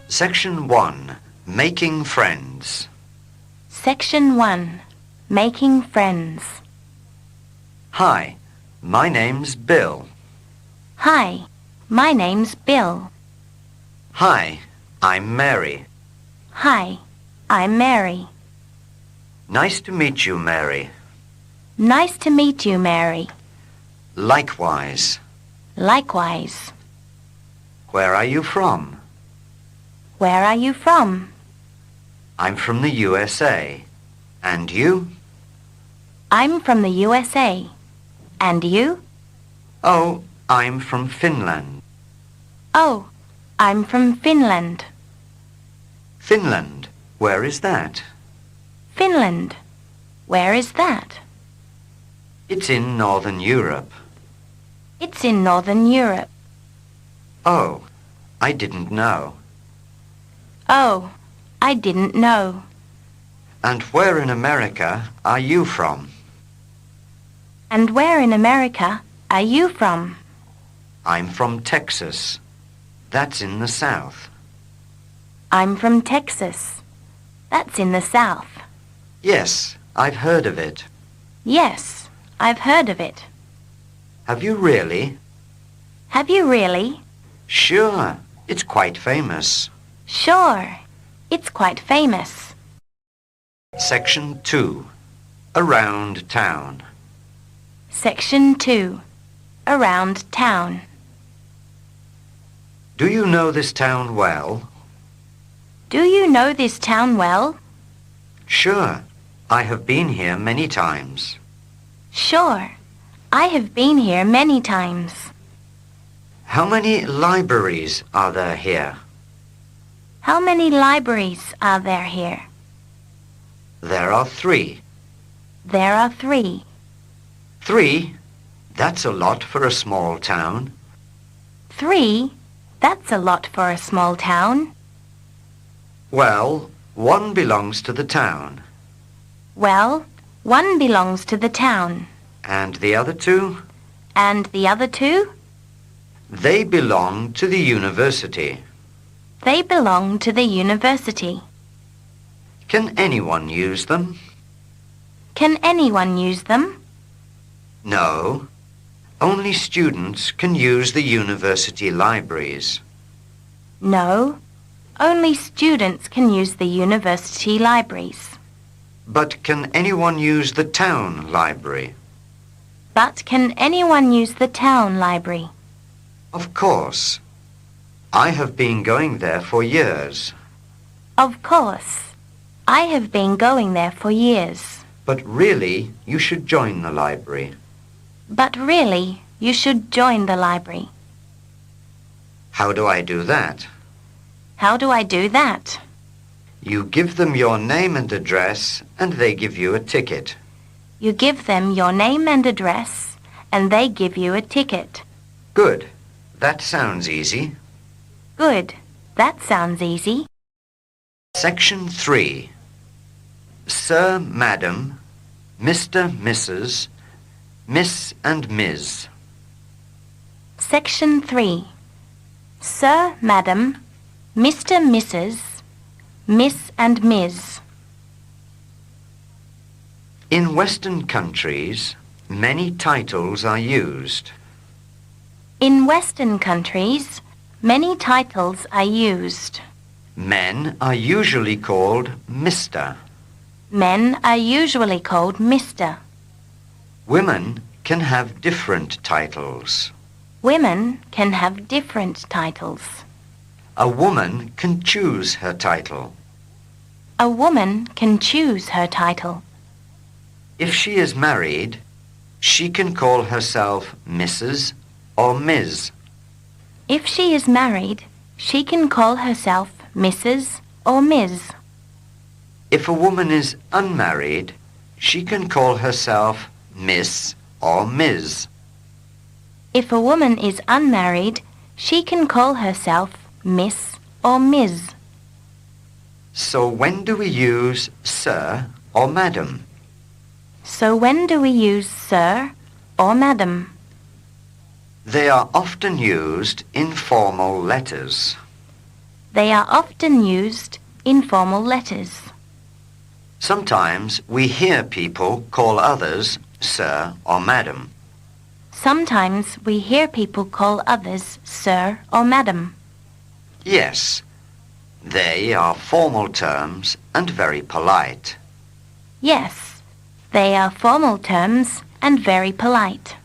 Section 1. Making Friends. Section 1. Making Friends. Hi, my name's Bill. Hi, my name's Bill. Hi, I'm Mary. Hi, I'm Mary. Nice to meet you, Mary. Nice to meet you, Mary. Likewise. Likewise. Where are you from? Where are you from? I'm from the USA. And you? I'm from the USA. And you? Oh, I'm from Finland. Oh, I'm from Finland. Finland, where is that? Finland. Where is that? It's in Northern Europe. It's in Northern Europe. Oh, I didn't know. Oh, I didn't know. And where in America are you from? And where in America are you from? I'm from Texas. That's in the South. I'm from Texas. That's in the South. Yes, I've heard of it. Yes, I've heard of it. Have you really? Have you really? Sure, it's quite famous. Sure, it's quite famous. Section 2. Around town. Section 2. Around town. Do you know this town well? Do you know this town well? Sure, I have been here many times. Sure, I have been here many times. How many libraries are there here? How many libraries are there here? There are 3. There are 3. 3? That's a lot for a small town. 3? That's a lot for a small town. Well, 1 belongs to the town. Well, 1 belongs to the town. And the other 2? And the other 2? They belong to the university. They belong to the university. Can anyone use them? Can anyone use them? No. Only students can use the university libraries. No. Only students can use the university libraries. But can anyone use the town library? But can anyone use the town library? Of course. I have been going there for years. Of course. I have been going there for years. But really, you should join the library. But really, you should join the library. How do I do that? How do I do that? You give them your name and address, and they give you a ticket. You give them your name and address, and they give you a ticket. Good. That sounds easy. Good. That sounds easy. Section 3. Sir, Madam, Mr., Mrs., Miss and Ms. Section 3. Sir, Madam, Mr., Mrs., Miss and Ms. In Western countries, many titles are used. In Western countries, many titles are used. Men are usually called Mr. Men are usually called Mr. Women can have different titles. Women can have different titles. A woman can choose her title. A woman can choose her title. If she is married, she can call herself Mrs. or Ms. If she is married, she can call herself Mrs. or Ms. If a woman is unmarried, she can call herself Miss or Ms. If a woman is unmarried, she can call herself Miss or Ms. So when do we use Sir or Madam? So when do we use Sir or Madam? They are often used in formal letters. They are often used in formal letters. Sometimes we hear people call others sir or madam. Sometimes we hear people call others sir or madam. Yes, they are formal terms and very polite. Yes, they are formal terms and very polite.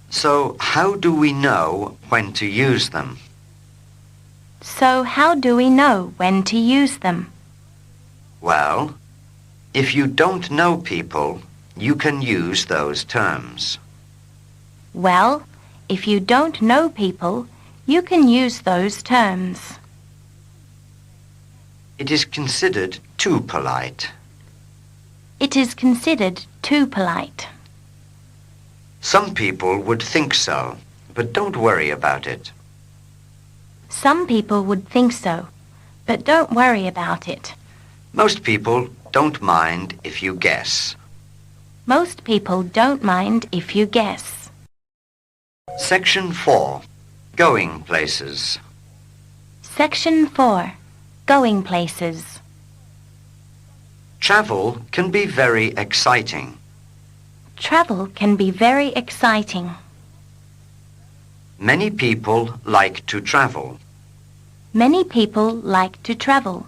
So how do we know when to use them? So how do we know when to use them? Well, if you don't know people, you can use those terms. Well, if you don't know people, you can use those terms. It is considered too polite. It is considered too polite. Some people would think so, but don't worry about it. Some people would think so, but don't worry about it. Most people don't mind if you guess. Most people don't mind if you guess. Section 4. Going places. Section 4. Going places. Travel can be very exciting. Travel can be very exciting. Many people like to travel. Many people like to travel.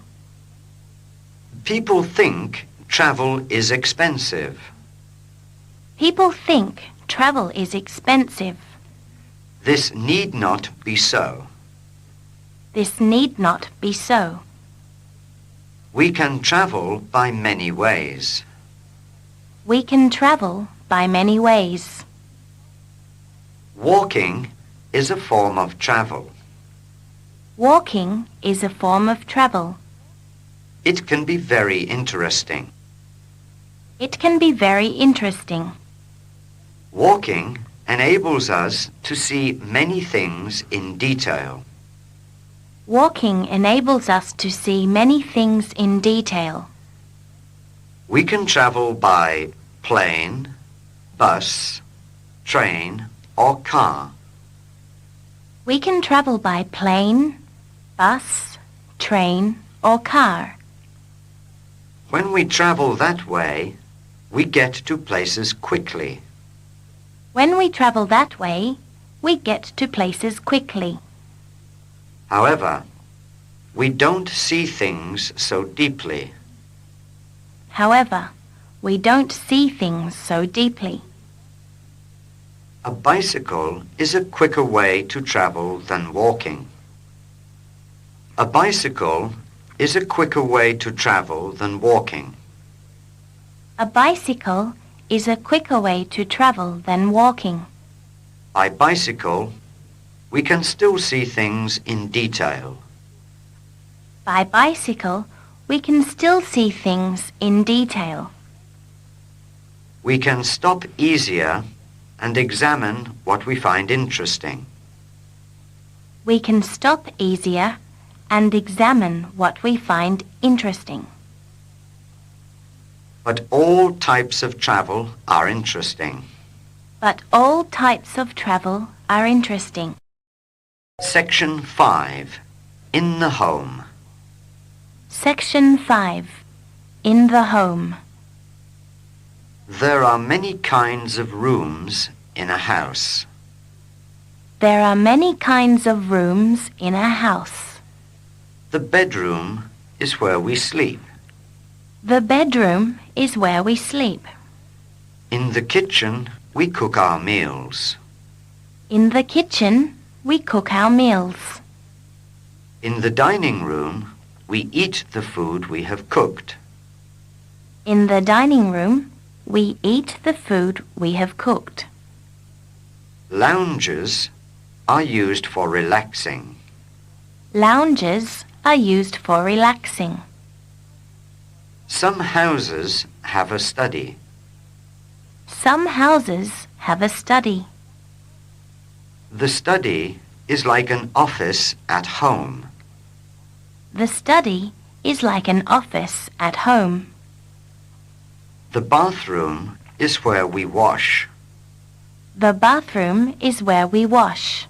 People think travel is expensive. People think travel is expensive. This need not be so. This need not be so. We can travel by many ways. We can travel by many ways. Walking is a form of travel. Walking is a form of travel. It can be very interesting. It can be very interesting. Walking enables us to see many things in detail. Walking enables us to see many things in detail. We can travel by plane, bus, train, or car. We can travel by plane, bus, train, or car. When we travel that way, we get to places quickly. When we travel that way, we get to places quickly. However, we don't see things so deeply. However, we don't see things so deeply. A bicycle is a quicker way to travel than walking. A bicycle is a quicker way to travel than walking. A bicycle is a quicker way to travel than walking. By bicycle, we can still see things in detail. By bicycle, we can still see things in detail. We can stop easier and examine what we find interesting. We can stop easier and examine what we find interesting. But all types of travel are interesting. But all types of travel are interesting. Section 5. In the home. Section 5. In the home. There are many kinds of rooms in a house. There are many kinds of rooms in a house. The bedroom is where we sleep. The bedroom is where we sleep. In the kitchen, we cook our meals. In the kitchen, we cook our meals. In the dining room, we eat the food we have cooked. In the dining room, we eat the food we have cooked. Lounges are used for relaxing. Lounges are used for relaxing. Some houses have a study. Some houses have a study. The study is like an office at home. The study is like an office at home. The bathroom is where we wash. The bathroom is where we wash.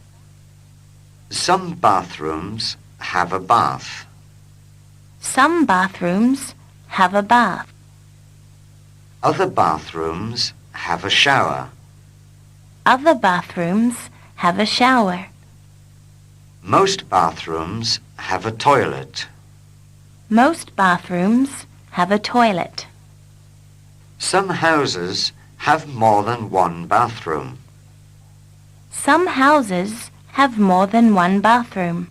Some bathrooms have a bath. Some bathrooms have a bath. Other bathrooms have a shower. Other bathrooms have a shower. Most bathrooms have a toilet. Most bathrooms have a toilet. Some houses have more than one bathroom. Some houses have more than one bathroom.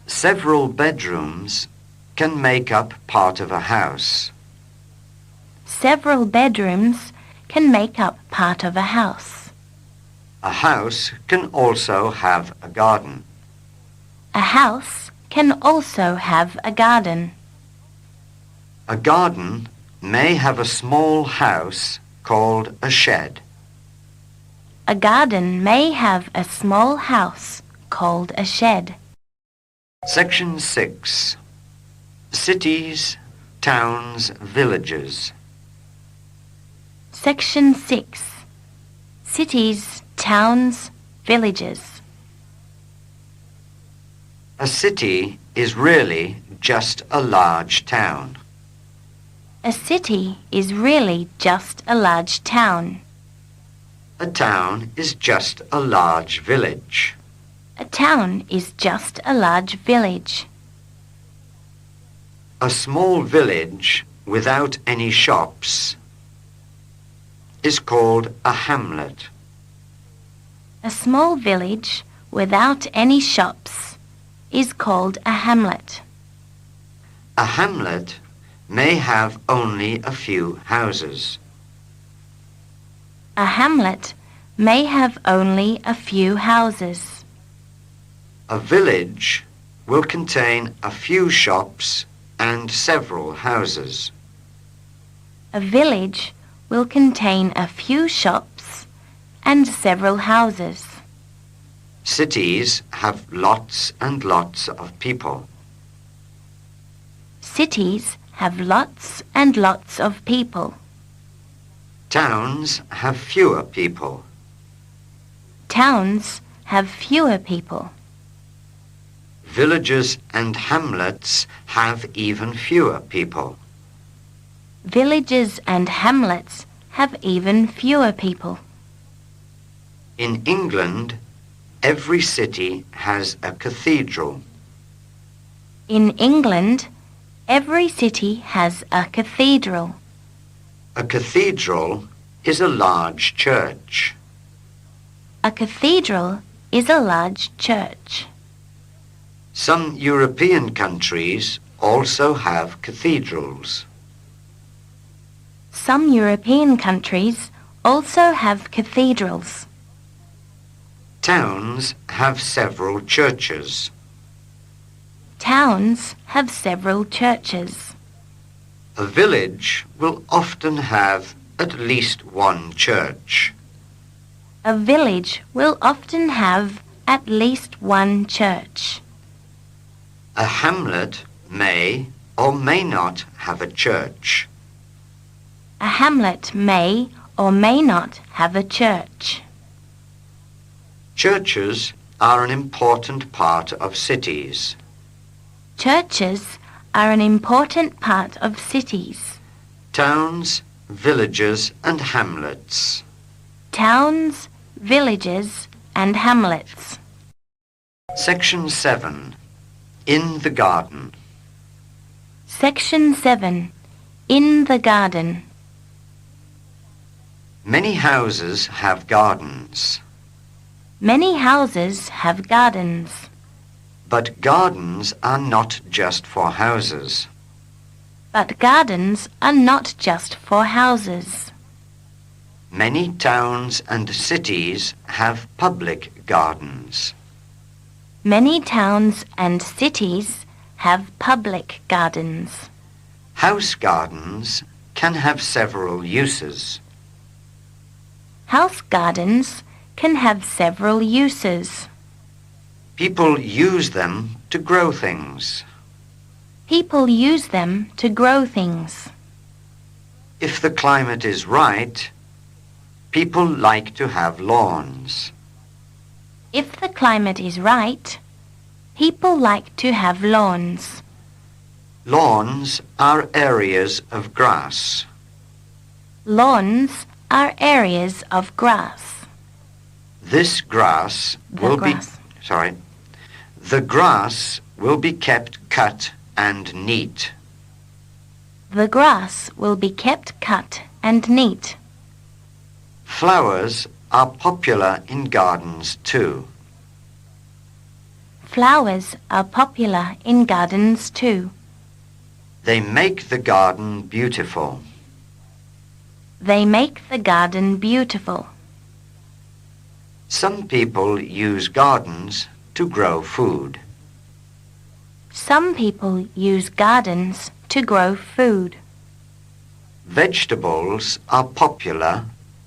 Several bedrooms can make up part of a house. Several bedrooms can make up part of a house. A house can also have a garden. A house can also have a garden. A garden may have a small house called a shed. A garden may have a small house called a shed. Section 6. Cities, towns, villages. Section 6. Cities, towns, villages. A city is really just a large town. A city is really just a large town. A town is just a large village. A town is just a large village. A small village without any shops is called a hamlet. A small village without any shops is called a hamlet. A hamlet may have only a few houses. A hamlet may have only a few houses. A village will contain a few shops and several houses. A village will contain a few shops and several houses. Cities have lots and lots of people. Cities have lots and lots of people. Towns have fewer people. Towns have fewer people. Villages and hamlets have even fewer people. Villages and hamlets have even fewer people. In England, every city has a cathedral. In England, every city has a cathedral. A cathedral is a large church. A cathedral is a large church. Some European countries also have cathedrals. Some European countries also have cathedrals. Towns have several churches. Towns have several churches. A village will often have at least one church. A village will often have at least one church. A hamlet may or may not have a church. A hamlet may or may not have a church. Churches are an important part of cities. Churches are an important part of cities. Towns, villages and hamlets. Towns, villages and hamlets. Section 7. In the garden. Section 7. In the garden. Many houses have gardens. Many houses have gardens. But gardens are not just for houses. But gardens are not just for houses. Many towns and cities have public gardens. Many towns and cities have public gardens. House gardens can have several uses. House gardens can have several uses. People use them to grow things. People use them to grow things. If the climate is right, people like to have lawns. If the climate is right, People like to have lawns. Lawns are areas of grass. Lawns are areas of grass. This grass will be The grass will be kept cut and neat. The grass will be kept cut and neat. Flowers are popular in gardens too. Flowers are popular in gardens too. They make the garden beautiful. They make the garden beautiful. Some people use gardens to grow food. Some people use gardens to grow food. Vegetables are popular,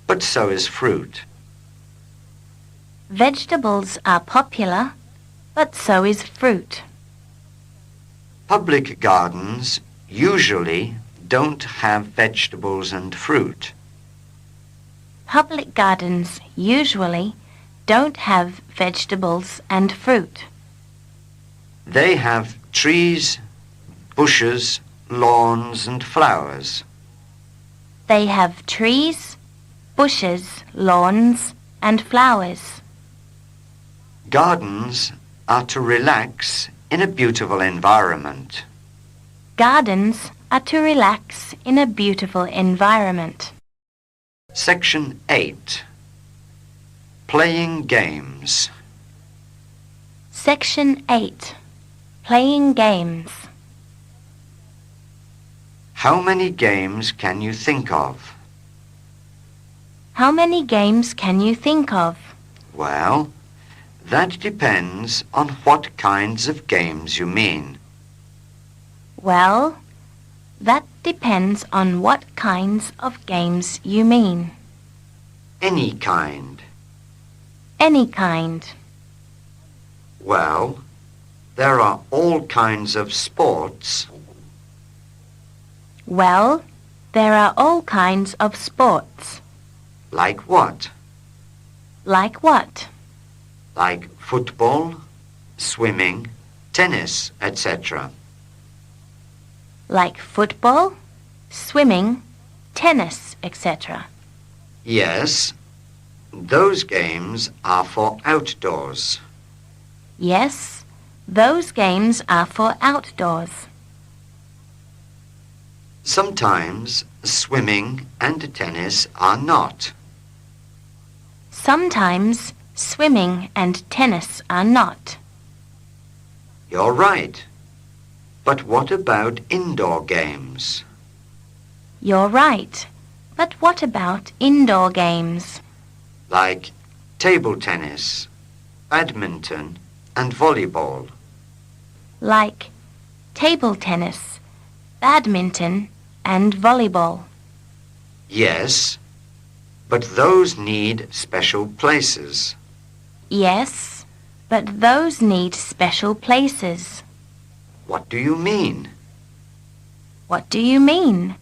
but so is fruit. Vegetables are popular, but so is fruit. Public gardens usually don't have vegetables and fruit. Public gardens usually don't have vegetables and fruit. They have trees, bushes, lawns and flowers. They have trees, bushes, lawns, and flowers. Gardens are to relax in a beautiful environment. Gardens are to relax in a beautiful environment. Section 8. Playing games. Section 8. Playing games. How many games can you think of? How many games can you think of? Well, that depends on what kinds of games you mean. Well, that depends on what kinds of games you mean. Any kind. Any kind. Well, there are all kinds of sports. Well, there are all kinds of sports. Like what? Like what? Like football, swimming, tennis, etc. Like football, swimming, tennis, etc. Yes, those games are for outdoors. Yes, those games are for outdoors. Sometimes swimming and tennis are not. Sometimes swimming and tennis are not. You're right. But what about indoor games? You're right. But what about indoor games? Like table tennis, badminton, and volleyball. Like table tennis, badminton, and volleyball. Yes, but those need special places. Yes, but those need special places. What do you mean? What do you mean?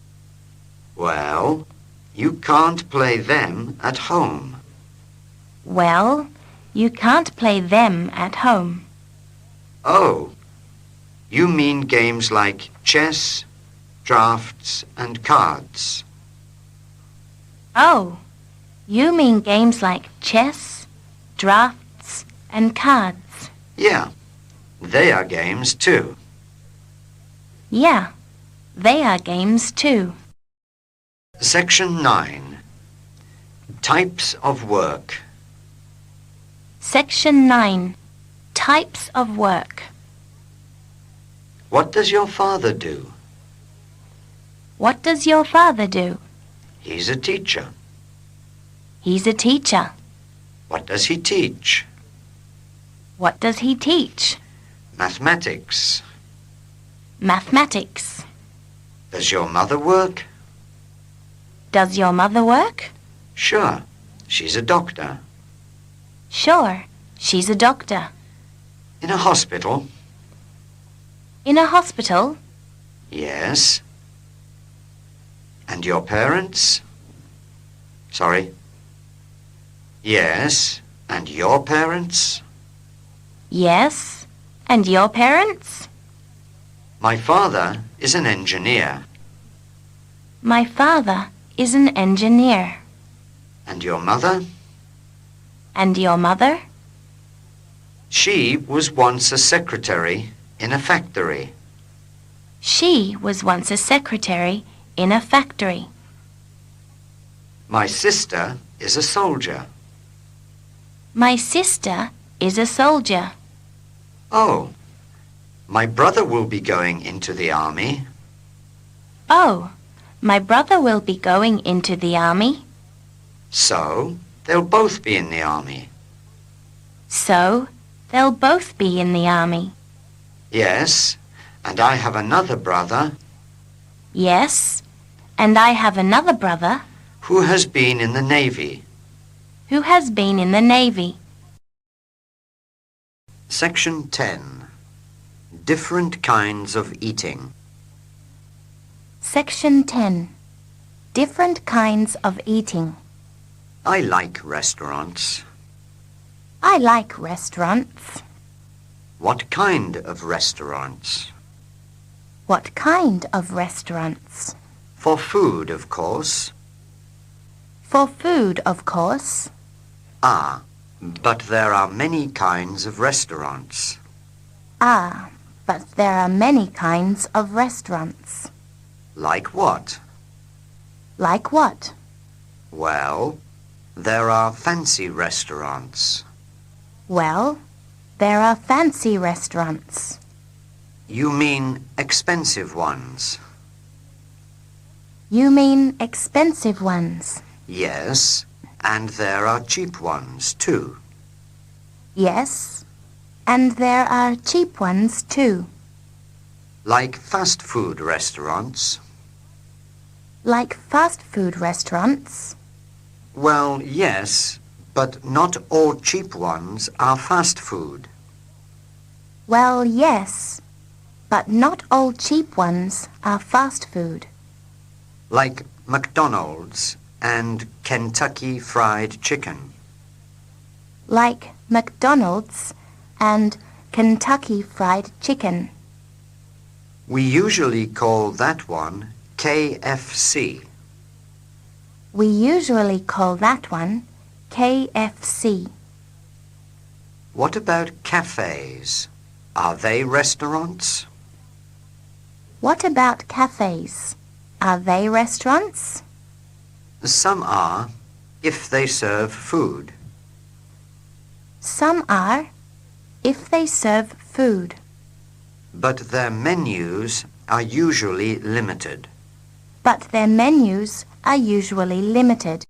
Well, you can't play them at home. Well, you can't play them at home. Oh, you mean games like chess, drafts, and cards. Oh, you mean games like chess, drafts, and cards. Yeah, they are games too. Yeah, they are games too. Section 9. Types of work. Section 9. Types of work. What does your father do? What does your father do? He's a teacher. He's a teacher. What does he teach? What does he teach? Mathematics. Mathematics. Does your mother work? Does your mother work? Sure, she's a doctor. Sure, she's a doctor. In a hospital? In a hospital? Yes. And your parents? Sorry. Yes, and your parents? Yes. And your parents? My father is an engineer. My father is an engineer. And your mother? And your mother? She was once a secretary in a factory. She was once a secretary in a factory. My sister is a soldier. My sister is a soldier. Oh, my brother will be going into the army. Oh, my brother will be going into the army. So, they'll both be in the army. So, they'll both be in the army. Yes, and I have another brother. Yes, and I have another brother. Who has been in the Navy. Who has been in the Navy. Section 10. Different kinds of eating. Section 10. Different kinds of eating. I like restaurants. I like restaurants. What kind of restaurants? What kind of restaurants? For food, of course. For food, of course. Ah, but there are many kinds of restaurants. Ah, but there are many kinds of restaurants. Like what? Like what? Well, there are fancy restaurants. Well, there are fancy restaurants. You mean expensive ones? You mean expensive ones? Yes, and there are cheap ones too. Yes, and there are cheap ones too. Like fast food restaurants. Like fast food restaurants? Well, yes, but not all cheap ones are fast food. Well, yes, but not all cheap ones are fast food. Like McDonald's and Kentucky Fried Chicken. Like McDonald's and Kentucky Fried Chicken. We usually call that one KFC. We usually call that one KFC. What about cafes? Are they restaurants? What about cafes? Are they restaurants? Some are, if they serve food. Some are, if they serve food. But their menus are usually limited. But their menus are usually limited.